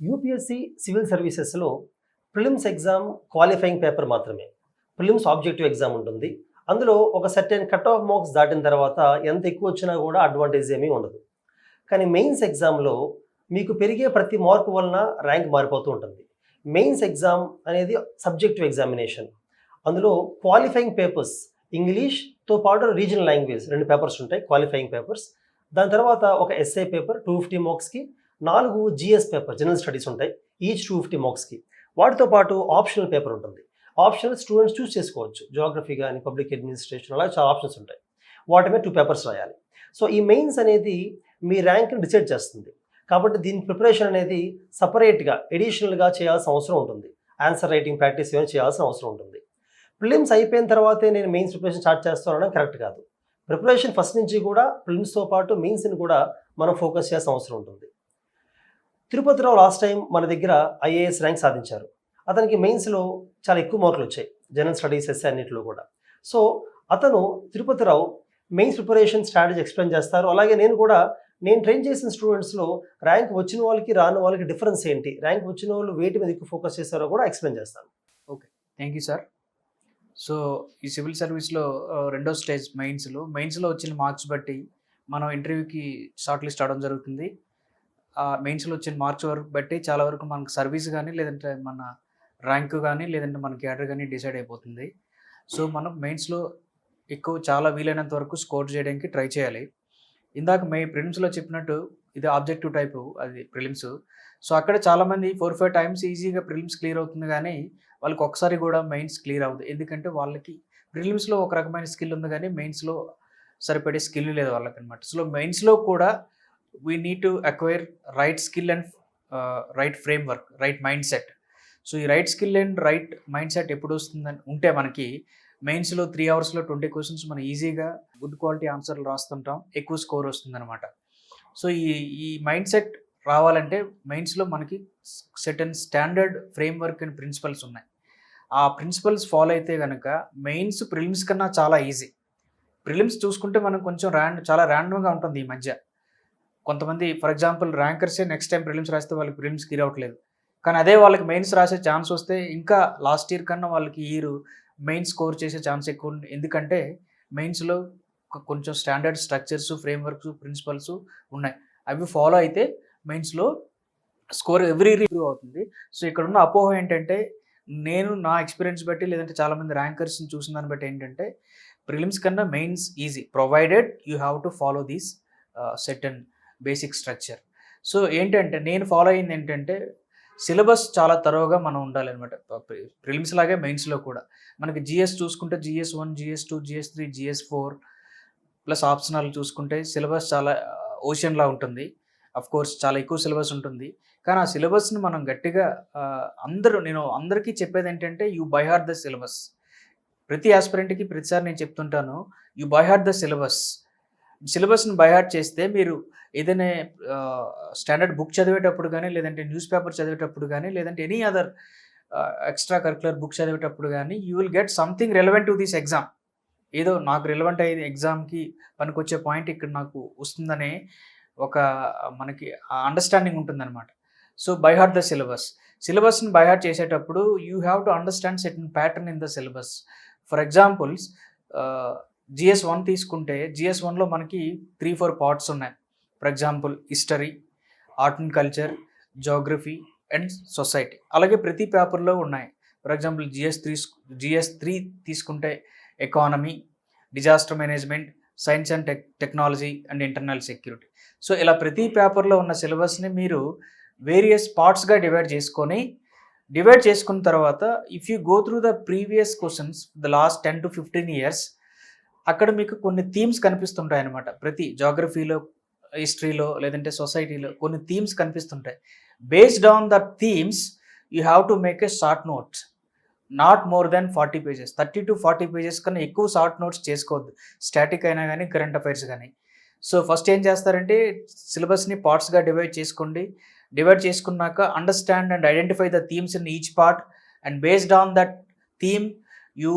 UPSC civil సర్వీసెస్లో prelims exam qualifying paper మాత్రమే. Prelims objective exam ఉంటుంది. అందులో ఒక సర్టెన్ కట్ ఆఫ్ మార్క్స్ దాటిన తర్వాత ఎంత ఎక్కువ వచ్చినా కూడా అడ్వాంటేజ్ ఏమీ ఉండదు. కానీ మెయిన్స్ ఎగ్జామ్లో మీకు పెరిగే ప్రతి మార్కు వలన ర్యాంక్ మారిపోతూ ఉంటుంది. మెయిన్స్ ఎగ్జామ్ అనేది సబ్జెక్టివ్ ఎగ్జామినేషన్. అందులో క్వాలిఫైయింగ్ పేపర్స్ ఇంగ్లీష్తో పాటు రీజనల్ లాంగ్వేజ్ 2 పేపర్స్ ఉంటాయి, క్వాలిఫైయింగ్ పేపర్స్. దాని తర్వాత ఒక ఎస్ఐ పేపర్ 250 మార్క్స్కి, 4 జిఎస్ పేపర్ జనరల్ స్టడీస్ ఉంటాయి, ఈచ్ 250 మార్క్స్కి. వాటితో పాటు ఆప్షనల్ పేపర్ ఉంటుంది. ఆప్షనల్ స్టూడెంట్స్ చూస్ చేసుకోవచ్చు, జియోగ్రఫీ కానీ పబ్లిక్ అడ్మినిస్ట్రేషన్, అలా చాలా ఆప్షన్స్ ఉంటాయి. వాటి మీద 2 పేపర్స్ రాయాలి. సో ఈ మెయిన్స్ అనేది మీ ర్యాంక్ని డిసైడ్ చేస్తుంది. కాబట్టి దీని ప్రిపరేషన్ అనేది సపరేట్గా ఎడిషనల్గా చేయాల్సిన అవసరం ఉంటుంది. ఆన్సర్ రైటింగ్ ప్రాక్టీస్ ఏమైనా చేయాల్సిన అవసరం ఉంటుంది. ప్రిలిమ్స్ అయిపోయిన తర్వాతే నేను మెయిన్స్ ప్రిపరేషన్ స్టార్ట్ చేస్తానడం కరెక్ట్ కాదు. ప్రిపరేషన్ ఫస్ట్ నుంచి కూడా ప్రిలిమ్స్తో పాటు మెయిన్స్ని కూడా మనం ఫోకస్ చేయాల్సిన అవసరం ఉంటుంది. తిరుపతిరావు లాస్ట్ టైం మన దగ్గర ఐఏఎస్ ర్యాంక్ సాధించారు. అతనికి మెయిన్స్లో చాలా ఎక్కువ మార్కులు వచ్చాయి, జనరల్ స్టడీస్ ఎస్ఏ అన్నింటిలో కూడా. సో అతను Tirupatirao mains preparation strategy explain చేస్తారు. అలాగే నేను ట్రైన్ చేసిన స్టూడెంట్స్లో ర్యాంక్ వచ్చిన వాళ్ళకి రాని వాళ్ళకి డిఫరెన్స్ ఏంటి, ర్యాంక్ వచ్చిన వాళ్ళు వేటి మీద ఎక్కువ ఫోకస్ చేస్తారో కూడా ఎక్స్ప్లెయిన్ చేస్తాను. Okay, thank you sir. So ఈ సివిల్ సర్వీస్లో రెండో స్టేజ్ మెయిన్స్లో వచ్చిన మార్క్స్ బట్టి మనం ఇంటర్వ్యూకి షార్ట్ లిస్ట్ అవడం జరుగుతుంది. మెయిన్స్లో వచ్చిన మార్క్స్ వరకు బట్టి చాలా వరకు మనకు సర్వీస్ కానీ, లేదంటే మన ర్యాంక్ కానీ, లేదంటే మన క్యాడర్ కానీ డిసైడ్ అయిపోతుంది. సో మనం మెయిన్స్లో చాలా వీలైనంత వరకు స్కోర్ చేయడానికి ట్రై చేయాలి. ఇందాక ప్రిలిమ్స్లో చెప్పినట్టు ఇది ఆబ్జెక్టివ్ టైపు, అది ప్రిలిమ్స్. సో అక్కడ చాలామంది 4-5 టైమ్స్ ఈజీగా ప్రిలిమ్స్ క్లియర్ అవుతుంది, కానీ వాళ్ళకి ఒకసారి కూడా మెయిన్స్ క్లియర్ అవ్వదు. ఎందుకంటే వాళ్ళకి ప్రిలిమ్స్లో ఒక రకమైన స్కిల్ ఉంది, కానీ మెయిన్స్లో సరిపడే స్కిల్ లేదు వాళ్ళకి అనమాట. సో మెయిన్స్లో కూడా we need to acquire right skill and right framework, right mindset. So ఈ right skill and right mindset ఎప్పుడు వస్తుందని ఉంటే మనకి మెయిన్స్లో 3 అవర్స్లో 20 క్వశ్చన్స్ మనం ఈజీగా గుడ్ క్వాలిటీ ఆన్సర్లు రాస్తుంటాం, ఎక్కువ స్కోర్ వస్తుందన్నమాట. సో ఈ మైండ్ సెట్ రావాలంటే మెయిన్స్లో మనకి సెటన్ స్టాండర్డ్ ఫ్రేమ్వర్క్ అండ్ ప్రిన్సిపల్స్ ఉన్నాయి. ఆ ప్రిన్సిపల్స్ ఫాలో అయితే కనుక మెయిన్స్ ప్రిలిమ్స్ కన్నా చాలా ఈజీ. ప్రిలిమ్స్ చూసుకుంటే మనం కొంచెం చాలా ర్యాండమ్గా ఉంటుంది ఈ మధ్య. కొంతమంది ఫర్ ఎగ్జాంపుల్ ర్యాంకర్సే నెక్స్ట్ టైం ప్రిలిమ్స్ రాస్తే వాళ్ళకి ప్రిలిమ్స్ క్లియర్ అవ్వట్లేదు, కానీ అదే వాళ్ళకి మెయిన్స్ రాసే ఛాన్స్ వస్తే ఇంకా లాస్ట్ ఇయర్ కన్నా వాళ్ళకి ఈ ఇయర్ మెయిన్స్ స్కోర్ చేసే ఛాన్స్ ఎక్కువ ఉంది. ఎందుకంటే మెయిన్స్లో కొంచెం స్టాండర్డ్ స్ట్రక్చర్స్, ఫ్రేమ్వర్క్స్, ప్రిన్సిపల్స్ ఉన్నాయి. అవి ఫాలో అయితే మెయిన్స్లో స్కోర్ ఎవ్రీ ఇయర్ ఇంప్రూవ్ అవుతుంది. సో ఇక్కడ ఉన్న అపోహ ఏంటంటే, నేను నా ఎక్స్పీరియన్స్ బట్టి, లేదంటే చాలామంది ర్యాంకర్స్ని చూసిన దాన్ని బట్టి ఏంటంటే, ప్రిలిమ్స్ కన్నా mains easy provided you have to follow these certain basic structure. So ఏంటంటే నేను ఫాలో అయింది ఏంటంటే, సిలబస్ చాలా తరోగా మనం ఉండాలి అనమాట. ప్రిలిమ్స్ లాగే మెయిన్స్లో కూడా మనకి జిఎస్ చూసుకుంటే GS1, GS2, GS3, GS4 plus optional చూసుకుంటే సిలబస్ చాలా ఓషన్లా ఉంటుంది. అఫ్ కోర్స్ చాలా ఎక్కువ సిలబస్ ఉంటుంది, కానీ ఆ సిలబస్ని మనం గట్టిగా నేను అందరికీ చెప్పేది ఏంటంటే, you by heart the syllabus. ప్రతి ఆస్పిరెంట్కి ప్రతిసారి నేను చెప్తుంటాను, యూ బై హార్ట్ ద సిలబస్ని బై హార్ట్ చేస్తే మీరు ఏదైనా స్టాండర్డ్ బుక్ చదివేటప్పుడు కానీ, లేదంటే న్యూస్ పేపర్ చదివేటప్పుడు కానీ, లేదంటే any other extra curricular book చదివేటప్పుడు కానీ you will get something relevant to this exam. ఏదో నాకు రిలవెంట్ అయ్యేది ఎగ్జామ్కి పనికొచ్చే పాయింట్ ఇక్కడ నాకు వస్తుందనే ఒక మనకి అండర్స్టాండింగ్ ఉంటుందన్నమాట. సో బై హార్ట్ ద సిలబస్ని బై హార్ట్ చేసేటప్పుడు you have to understand certain pattern in the syllabus. For examples GS1 తీసుకుంటే GS1లో మనకి 3-4 పార్ట్స్ ఉన్నాయి. For example history, art and culture, geography and society. అలాగే ప్రతి పేపర్లో ఉన్నాయి. ఫర్ ఎగ్జాంపుల్ GS3 తీసుకుంటే economy, disaster management, science and technology and internal security. So ఇలా ప్రతి పేపర్లో ఉన్న సిలబస్ని మీరు వేరియస్ పార్ట్స్గా డివైడ్ చేసుకున్న తర్వాత if you go through the previous questions the last 10 to 15 years, అక్కడ మీకు కొన్ని థీమ్స్ కనిపిస్తుంటాయి అన్నమాట. ప్రతి జోగ్రఫీలో, హిస్టరీలో, లేదంటే సొసైటీలో కొన్ని థీమ్స్ కనిపిస్తుంటాయి. Based on the themes you have to make a short notes, not more than 40 pages. 30 to 40 pages కన్నా ఎక్కువ షార్ట్ నోట్స్ చేసుకోవద్దు, స్టాటిక్ అయినా కానీ, కరెంట్ అఫైర్స్ కానీ. సో ఫస్ట్ ఏం చేస్తారంటే, సిలబస్ని పార్ట్స్గా డివైడ్ చేసుకోండి. డివైడ్ చేసుకున్నాక understand and identify the themes in each part, and based on that theme you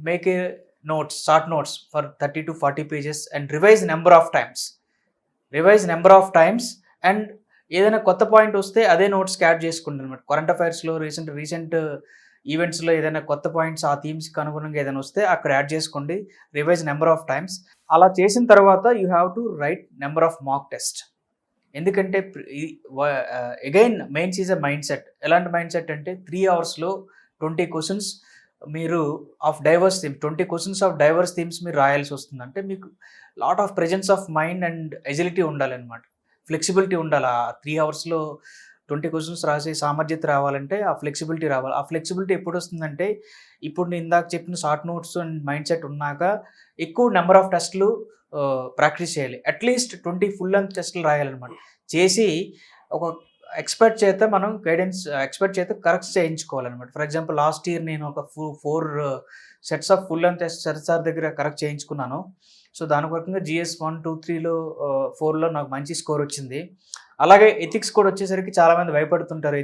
make a short notes for 30 to 40 pages and revise number of times and ఏదైనా కొత్త point వస్తే అదే నోట్స్కి యాడ్ చేసుకుంటాను అనమాట. Current అఫైర్స్లో recent ఈవెంట్స్లో ఏదైనా కొత్త points ఆ థీమ్స్కి అనుగుణంగా ఏదైనా వస్తే అక్కడ యాడ్ చేసుకోండి. Revise number of times. అలా చేసిన తర్వాత you have to write number of mock test. ఎందుకంటే again mains is a mindset. ఎలాంటి మైండ్ సెట్ అంటే 3 అవర్స్లో 20 క్వశ్చన్స్ మీరు of diverse theme 20 questions of diverse themes మీరు రాయాల్సి వస్తుంది. అంటే మీకు lot of presence of mind and agility ఉండాలన్నమాట. ఫ్లెక్సిబిలిటీ ఉండాలి. ఆ 3 అవర్స్లో 20 క్వశ్చన్స్ రాసే సామర్థ్యత రావాలంటే ఆ ఫ్లెక్సిబిలిటీ రావాలి. ఆ ఫ్లెక్సిబిలిటీ ఎప్పుడు వస్తుందంటే ఇప్పుడు నేను ఇందాక చెప్పిన short notes and mindset ఉన్నాక ఎక్కువ నెంబర్ ఆఫ్ టెస్ట్లు ప్రాక్టీస్ చేయాలి. అట్లీస్ట్ 20 ఫుల్ లెంత్ టెస్టులు రాయాలన్నమాట. చేసి ఒక ఎక్స్పర్ట్ చేత మనం ఎక్స్పర్ట్ చేత కరెక్ట్ చేయించుకోవాలన్నమాట. ఫర్ ఎగ్జాంపుల్ లాస్ట్ ఇయర్ నేను ఒక 4 sets of full length test Sarat sir దగ్గర కరెక్ట్ చేయించుకున్నాను. సో దాని కొరకంగా GS 1, 2, 3లో 4లో నాకు మంచి స్కోర్ వచ్చింది. అలాగే ఎథిక్స్ కూడా వచ్చేసరికి చాలామంది భయపడుతుంటారు.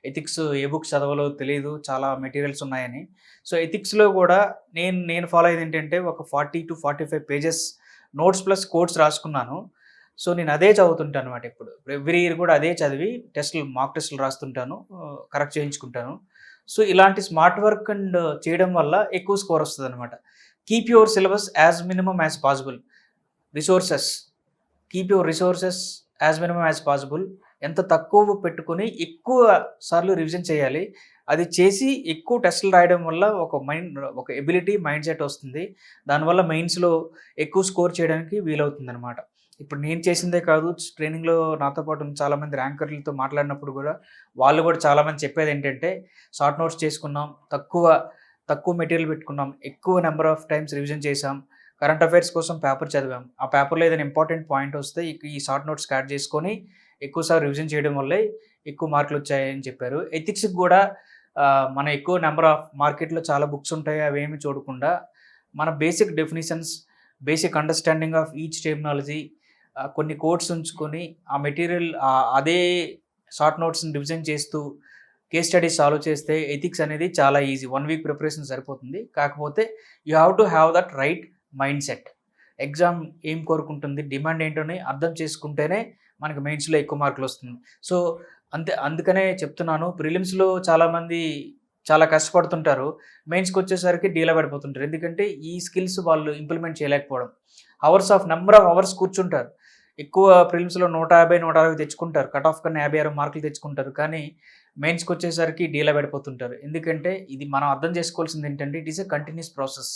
ఎథిక్స్ ఏ బుక్స్ చదవాలో తెలియదు, చాలా మెటీరియల్స్ ఉన్నాయని. సో ఎథిక్స్లో కూడా నేను ఫాలో అయ్యేది ఏంటంటే ఒక 40 to 45 pages notes plus codes రాసుకున్నాను. సో నేను అదే చదువుతుంటాను అనమాట. ఇప్పుడు ఎవ్రీ ఇయర్ కూడా అదే చదివి మాక్ టెస్టులు రాస్తుంటాను, కరెక్ట్ చేయించుకుంటాను. సో ఇలాంటి స్మార్ట్ వర్క్ అండ్ చేయడం వల్ల ఎక్కువ స్కోర్ వస్తుంది అనమాట. Keep your syllabus as minimum as possible. Keep your resources as minimum as possible. ఎంత తక్కువ పెట్టుకొని ఎక్కువ సార్లు రివిజన్ చేయాలి. అది చేసి ఎక్కువ టెస్టులు రాయడం వల్ల ఒక ఎబిలిటీ మైండ్ సెట్ వస్తుంది. దానివల్ల మెయిన్స్లో ఎక్కువ స్కోర్ చేయడానికి వీలవుతుంది అనమాట. ఇప్పుడు నేను చేసిందే కాదు, ట్రైనింగ్లో నాతో పాటు చాలామంది ర్యాంకర్లతో మాట్లాడినప్పుడు కూడా వాళ్ళు కూడా చాలామంది చెప్పేది ఏంటంటే షార్ట్ నోట్స్ చేసుకున్నాం, తక్కువ మెటీరియల్ పెట్టుకున్నాం, ఎక్కువ నెంబర్ ఆఫ్ టైమ్స్ రివిజన్ చేసాం, కరెంట్ అఫైర్స్ కోసం పేపర్ చదివాం, ఆ పేపర్లో ఏదైనా ఇంపార్టెంట్ పాయింట్ వస్తే ఈ షార్ట్ నోట్స్ యాడ్ చేసుకొని ఎక్కువసారి రివిజన్ చేయడం వల్లే ఎక్కువ మార్కులు వచ్చాయని చెప్పారు. ఎథిక్స్కి కూడా మన ఎక్కువ నెంబర్ ఆఫ్ మార్కెట్లో చాలా బుక్స్ ఉంటాయి, అవేమి చూడకుండా మన basic definitions, basic understanding of each terminology, కొన్ని కోడ్స్ ఉంచుకొని ఆ మెటీరియల్ అదే షార్ట్ నోట్స్ని రివిజన్ చేస్తూ కేస్ స్టడీస్ సాల్వ్ చేస్తే ఎథిక్స్ అనేది చాలా ఈజీ. 1 వీక్ ప్రిపరేషన్ సరిపోతుంది. కాకపోతే you have to have that right mind set. Exam ఏం కోరుకుంటుంది, డిమాండ్ ఏంటని అర్థం చేసుకుంటేనే మనకి మెయిన్స్లో ఎక్కువ మార్కులు వస్తుంది. సో అందుకనే చెప్తున్నాను, ప్రిలిమ్స్లో చాలామంది చాలా కష్టపడుతుంటారు, మెయిన్స్కి వచ్చేసరికి డీలా పడిపోతుంటారు. ఎందుకంటే ఈ స్కిల్స్ వాళ్ళు ఇంప్లిమెంట్ చేయలేకపోవడం. నెంబర్ ఆఫ్ అవర్స్ కూర్చుంటారు. ఎక్కువ ప్రిలిమ్స్లో 150, 160 తెచ్చుకుంటారు, కట్ ఆఫ్ కన్నా 56 మార్కులు తెచ్చుకుంటారు. కానీ మెయిన్స్కి వచ్చేసరికి డీలా పడిపోతుంటారు. ఎందుకంటే ఇది మనం అర్థం చేసుకోవాల్సింది ఏంటంటే it is a continuous process.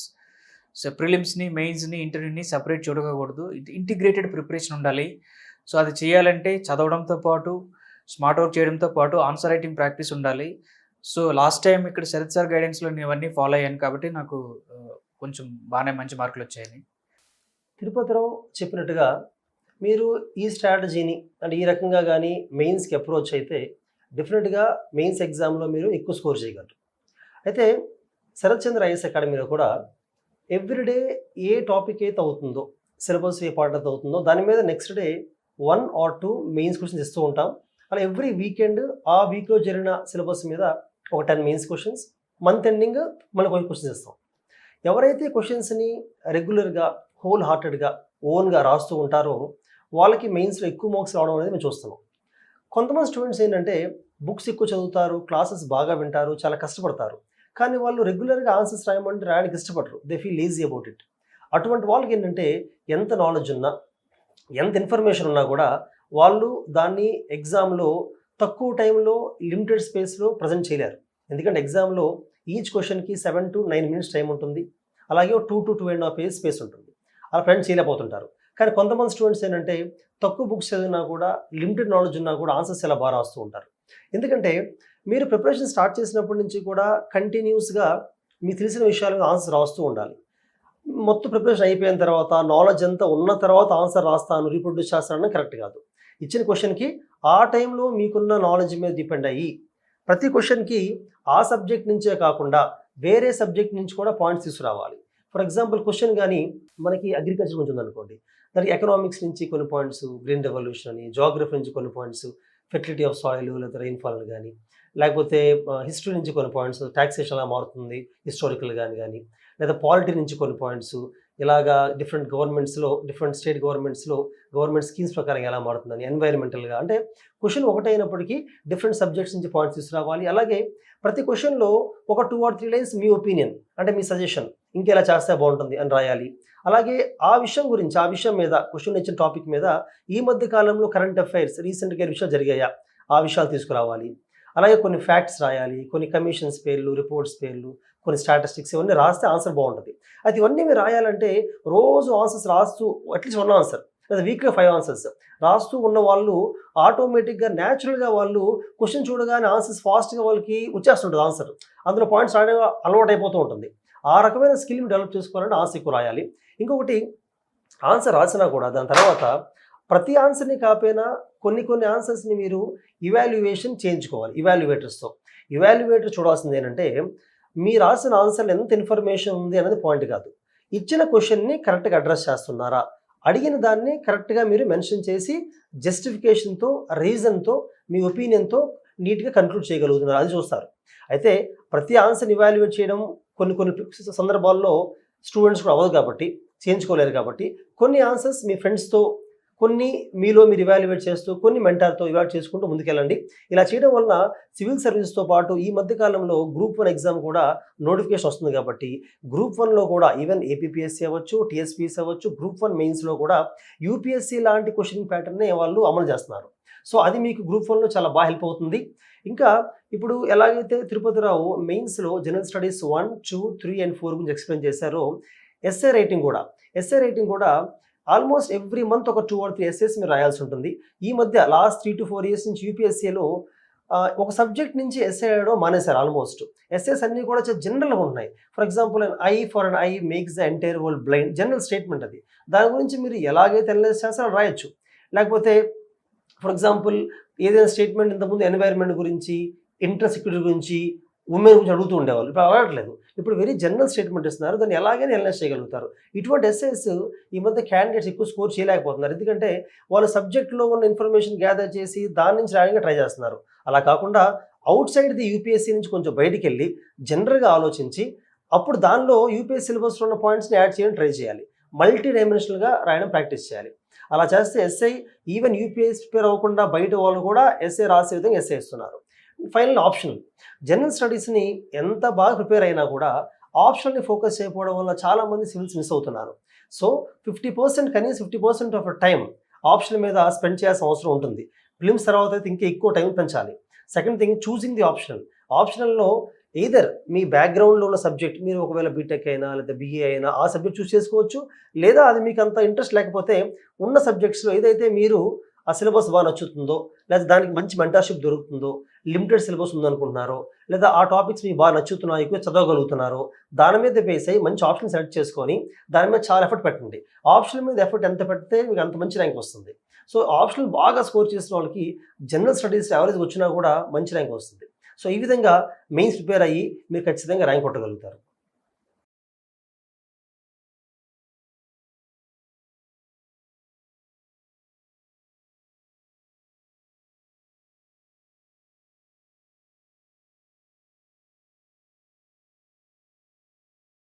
So ప్రిలిమ్స్ని, మెయిన్స్ని, ఇంటర్వ్యూని సపరేట్ చూడకూడదు. ఇంటిగ్రేటెడ్ ప్రిపరేషన్ ఉండాలి. సో అది చేయాలంటే చదవడంతో పాటు స్మార్ట్ వర్క్ చేయడంతో పాటు ఆన్సర్ రైటింగ్ ప్రాక్టీస్ ఉండాలి. సో లాస్ట్ టైం ఇక్కడ శరత్ సార్ గైడెన్స్లో నేను ఇవన్నీ ఫాలో అయ్యాను కాబట్టి నాకు కొంచెం బాగానే మంచి మార్కులు వచ్చాయని. తిరుపతిరావు చెప్పినట్టుగా మీరు ఈ స్ట్రాటజీని అంటే ఈ రకంగా కానీ మెయిన్స్కి అప్రోచ్ అయితే డెఫినెట్గా మెయిన్స్ ఎగ్జామ్లో మీరు ఎక్కువ స్కోర్ చేయగలరు. అయితే శరత్ చంద్ర IAS అకాడమీలో కూడా ఎవ్రీడే ఏ టాపిక్ అయితే అవుతుందో, సిలబస్ ఏ పార్ట్ అయితే అవుతుందో దాని మీద next day 1 or 2 mains questions ఇస్తూ ఉంటాం. అలా ఎవ్రీ వీకెండ్ ఆ వీక్లో జరిగిన సిలబస్ మీద ఒక 10 మెయిన్స్ క్వశ్చన్స్, మంత్ ఎండింగ్ మళ్ళీ కొన్ని క్వశ్చన్స్ ఇస్తాం. ఎవరైతే క్వశ్చన్స్ని రెగ్యులర్గా హోల్ హార్టెడ్గా ఓన్గా రాస్తూ ఉంటారో వాళ్ళకి మెయిన్స్లో ఎక్కువ మార్క్స్ రావడం అనేది మేము చూస్తున్నాం. కొంతమంది స్టూడెంట్స్ ఏంటంటే బుక్స్ ఎక్కువ చదువుతారు, క్లాసెస్ బాగా వింటారు, చాలా కష్టపడతారు, కానీ వాళ్ళు రెగ్యులర్గా ఆన్సర్స్ రాయడానికి ఇష్టపడరు. They feel lazy about it. అటువంటి వాళ్ళకి ఏంటంటే ఎంత నాలెడ్జ్ ఉన్నా, ఎంత ఇన్ఫర్మేషన్ ఉన్నా కూడా వాళ్ళు దాన్ని ఎగ్జామ్లో తక్కువ టైంలో లిమిటెడ్ స్పేస్లో ప్రజెంట్ చేయలేరు. ఎందుకంటే ఎగ్జామ్లో ఈచ్ క్వశ్చన్కి 7 to 9 minutes టైం ఉంటుంది, అలాగే 2 to 2.5 pages స్పేస్ ఉంటుంది. అలా ప్రజెంట్ చేయలేకపోతుంటారు. కానీ కొంతమంది స్టూడెంట్స్ ఏంటంటే తక్కువ బుక్స్ చదివినా కూడా, లిమిటెడ్ నాలెడ్జ్ ఉన్నా కూడా ఆన్సర్స్ ఎలా బాగా రాస్తూ ఉంటారు. ఎందుకంటే మీరు ప్రిపరేషన్ స్టార్ట్ చేసినప్పటి నుంచి కూడా కంటిన్యూస్గా మీకు తెలిసిన విషయాలు ఆన్సర్ రాస్తూ ఉండాలి. మొత్తం ప్రిపరేషన్ అయిపోయిన తర్వాత నాలెడ్జ్ అంతా ఉన్న తర్వాత ఆన్సర్ రాస్తాను, రీప్రొడ్యూస్ చేస్తానని కరెక్ట్ కాదు. ఇచ్చిన క్వశ్చన్కి ఆ టైంలో మీకున్న నాలెడ్జ్ మీద డిపెండ్ అయ్యి ప్రతి క్వశ్చన్కి ఆ సబ్జెక్ట్ నుంచే కాకుండా వేరే సబ్జెక్ట్ నుంచి కూడా పాయింట్స్ తీసుకురావాలి. ఫర్ ఎగ్జాంపుల్ క్వశ్చన్ కానీ మనకి అగ్రికల్చర్ గురించి ఉందనుకోండి, దానికి ఎకనామిక్స్ నుంచి కొన్ని పాయింట్స్, గ్రీన్ రెవల్యూషన్ అని, జోగ్రఫీ నుంచి కొన్ని పాయింట్స్, ఫెర్టిలిటీ ఆఫ్ సాయిల్ లేదా రెయిన్ఫాల్ కానీ, లేకపోతే హిస్టరీ నుంచి కొన్ని పాయింట్స్, ట్యాక్సేషన్ ఎలా మారుతుంది హిస్టారికల్ కానీ, లేదా పాలిటీ నుంచి కొన్ని పాయింట్స్, ఇలాగా డిఫరెంట్ గవర్నమెంట్స్లో, డిఫరెంట్ స్టేట్ గవర్నమెంట్స్లో గవర్నమెంట్ స్కీమ్స్ ప్రకారం ఎలా మారుతుందని, ఎన్వైరన్మెంటల్గా, అంటే క్వశ్చన్ ఒకటైనప్పటికీ డిఫరెంట్ సబ్జెక్ట్స్ నుంచి పాయింట్స్ తీసుకురావాలి. అలాగే ప్రతి క్వశ్చన్లో ఒక 2 or 3 లైన్స్ మీ ఒపీనియన్, అంటే మీ సజెషన్, ఇంకెలా చేస్తే బాగుంటుంది అని రాయాలి. అలాగే ఆ విషయం గురించి, ఆ విషయం మీద, క్వశ్చన్ ఇచ్చిన టాపిక్ మీద ఈ మధ్య కాలంలో కరెంట్ అఫైర్స్ రీసెంట్గా విషయాలు జరిగాయా, ఆ విషయాలు తీసుకురావాలి. అలాగే కొన్ని ఫ్యాక్ట్స్ రాయాలి, కొన్ని కమిషన్స్ పేర్లు, రిపోర్ట్స్ పేర్లు, కొన్ని స్టాటిస్టిక్స్, ఇవన్నీ రాస్తే ఆన్సర్ బాగుంటుంది. అయితే ఇవన్నీ మీరు రాయాలంటే రోజు ఆన్సర్స్ రాస్తూ అట్లీస్ట్ 1 ఆన్సర్ లేదా వీక్గా 5 ఆన్సర్స్ రాస్తూ ఉన్న వాళ్ళు ఆటోమేటిక్గా, న్యాచురల్గా వాళ్ళు క్వశ్చన్ చూడగానే ఆన్సర్స్ ఫాస్ట్గా వాళ్ళకి వచ్చేస్తుంటుంది ఆన్సర్. అందులో పాయింట్స్ రాయడం అలవాటు అయిపోతూ ఉంటుంది. ఆ రకమైన స్కిల్ని డెవలప్ చేసుకోవాలంటే ఆన్సర్ ఎక్కువ రాయాలి. ఇంకొకటి, ఆన్సర్ రాసినా కూడా దాని తర్వాత ప్రతి ఆన్సర్ని కాకపోయినా కొన్ని ఆన్సర్స్ని మీరు ఇవాల్యుయేషన్ చేయించుకోవాలి ఇవాల్యుయేటర్స్తో. ఇవాల్యుయేటర్ చూడాల్సింది ఏంటంటే మీ రాసిన ఆన్సర్లో ఎంత ఇన్ఫర్మేషన్ ఉంది అనేది పాయింట్ కాదు. ఇచ్చిన క్వశ్చన్ని కరెక్ట్గా అడ్రస్ చేస్తున్నారా, అడిగిన దాన్ని కరెక్ట్గా మీరు మెన్షన్ చేసి జస్టిఫికేషన్తో, రీజన్తో, మీ ఒపీనియన్తో నీట్గా కన్క్లూడ్ చేయగలుగుతున్నారు, అది చూస్తారు. అయితే ప్రతి ఆన్సర్ని ఇవాల్యుయేట్ చేయడం కొన్ని సందర్భాల్లో స్టూడెంట్స్ కూడా అవ్వదు కాబట్టి, చేయించుకోలేరు కాబట్టి, కొన్ని ఆన్సర్స్ మీ ఫ్రెండ్స్తో, కొన్ని మీలో మీరు ఇవాల్యుయేట్ చేస్తూ, కొన్ని మెంటార్తో ఇవాల్యుయేట్ చేసుకుంటూ ముందుకెళ్ళండి. ఇలా చేయడం వలన సివిల్ సర్వీస్తో పాటు ఈ మధ్యకాలంలో గ్రూప్ 1 ఎగ్జామ్ కూడా నోటిఫికేషన్ వస్తుంది కాబట్టి, గ్రూప్ 1లో కూడా ఈవెన్ ఏపీపీఎస్సీ అవ్వచ్చు, టీఎస్పీఎస్సీ అవ్వచ్చు, గ్రూప్ 1 మెయిన్స్లో కూడా యూపీఎస్సీ లాంటి క్వశ్చన్ ప్యాటర్నే వాళ్ళు అమలు చేస్తున్నారు. సో అది మీకు గ్రూప్ 1లో చాలా బాగా హెల్ప్ అవుతుంది. ఇంకా ఇప్పుడు ఎలాగైతే తిరుపతిరావు మెయిన్స్లో జనరల్ స్టడీస్ 1, 2, 3 and 4 గురించి ఎక్స్ప్లెయిన్ చేశారో, ఎస్ఏ రైటింగ్ కూడా ఆల్మోస్ట్ ఎవ్రీ మంత్ ఒక 2 or 3 ఎస్సేస్ మీరు రాయాల్సి ఉంటుంది. ఈ మధ్య లాస్ట్ 3 to 4 years నుంచి యూపీఎస్సీలో ఒక సబ్జెక్ట్ నుంచి ఎస్ఏ రాయడం మానేశారు ఆల్మోస్ట్. ఎస్సేస్ అన్నీ కూడా చాలా జనరల్గా ఉంటున్నాయి. For example, I for an I makes the entire world blind, general statement అది. దాని గురించి మీరు ఎలాగైతే అనలైజ్ చేస్తారో రాయొచ్చు. లేకపోతే ఫర్ ఎగ్జాంపుల్ ఏదైనా స్టేట్మెంట్ ఇంతకుముందు ఎన్వైర్న్మెంట్ గురించి, ఇంటర్సెక్యూరిటీ గురించి, ఉమెన్ గురించి అడుగుతూ ఉండేవాళ్ళు, ఇప్పుడు అడగట్లేదు. ఇప్పుడు వెరీ జనరల్ స్టేట్మెంట్ ఇస్తున్నారు, దాన్ని ఎలాగైనా అనలైజ్ చేయగలుగుతారు. ఇటువంటి ఎస్సేస్ ఈ మధ్య క్యాండిడేట్స్ ఎక్కువ స్కోర్ చేయలేకపోతున్నారు. ఎందుకంటే వాళ్ళ సబ్జెక్ట్లో ఉన్న ఇన్ఫర్మేషన్ గ్యాదర్ చేసి దాని నుంచి రాయడానికి ట్రై చేస్తున్నారు. అలా కాకుండా అవుట్ సైడ్ ది యూపీఎస్సీ నుంచి కొంచెం బయటికి వెళ్ళి జనరల్గా ఆలోచించి అప్పుడు దానిలో యూపీఎస్సీ సిలబస్లో ఉన్న పాయింట్స్ని యాడ్ చేయడానికి ట్రై చేయాలి. మల్టీ డైమెన్షనల్గా రాయడం ప్రాక్టీస్ చేయాలి. అలా చేస్తే ఎస్ఐ, ఈవెన్ యూపీఎస్సీ ప్రిపేర్ అవ్వకుండా బయట వాళ్ళు కూడా ఎస్ఐ రాసే విధంగా ఎస్ఐ ఇస్తున్నారు. Final optional. జనరల్ స్టడీస్ని ఎంత బాగా ప్రిపేర్ అయినా కూడా ఆప్షనల్ని ఫోకస్ చేయకపోవడం వల్ల చాలామంది సివిల్స్ మిస్ అవుతున్నారు. సో 50%, కనీసం 50% ఆఫ్ టైం ఆప్షనల్ మీద స్పెండ్ చేయాల్సిన అవసరం ఉంటుంది. ప్రిలిమ్స్ తర్వాత అయితే ఇంకా ఎక్కువ టైం పెంచాలి. Second thing, choosing the optional. ఆప్షనల్లో ఎయిదర్ మీ బ్యాక్గ్రౌండ్లో ఉన్న సబ్జెక్ట్, మీరు ఒకవేళ బీటెక్ అయినా లేదా బీఏ అయినా ఆ సబ్జెక్ట్ చూస్ చేసుకోవచ్చు. లేదా అది మీకు అంత ఇంట్రెస్ట్ లేకపోతే ఉన్న సబ్జెక్ట్స్లో ఏదైతే మీరు ఆ సిలబస్ బాగా నచ్చుతుందో, లేదా దానికి మంచి మెంటర్షిప్ దొరుకుతుందో, లిమిటెడ్ సిలబస్ ఉందనుకుంటున్నారో, లేదా ఆ టాపిక్స్ మీకు బాగా నచ్చుతున్నాయో, ఎక్కువ చదవగలుగుతున్నారో, దాని మీద బేస్ అయ్యి మంచి ఆప్షన్ సెలెక్ట్ చేసుకొని దాని మీద చాలా ఎఫర్ట్ పెట్టండి. ఆప్షన్ మీద ఎఫర్ట్ ఎంత పెడితే మీకు అంత మంచి ర్యాంక్ వస్తుంది. సో ఆప్షనల్ బాగా స్కోర్ చేసిన వాళ్ళకి జనరల్ స్టడీస్ యావరేజ్ వచ్చినా కూడా మంచి ర్యాంక్ వస్తుంది. సో ఈ విధంగా మెయిన్స్ ప్రిపేర్ అయ్యి మీరు ఖచ్చితంగా ర్యాంక్ కొట్టగలుగుతారు.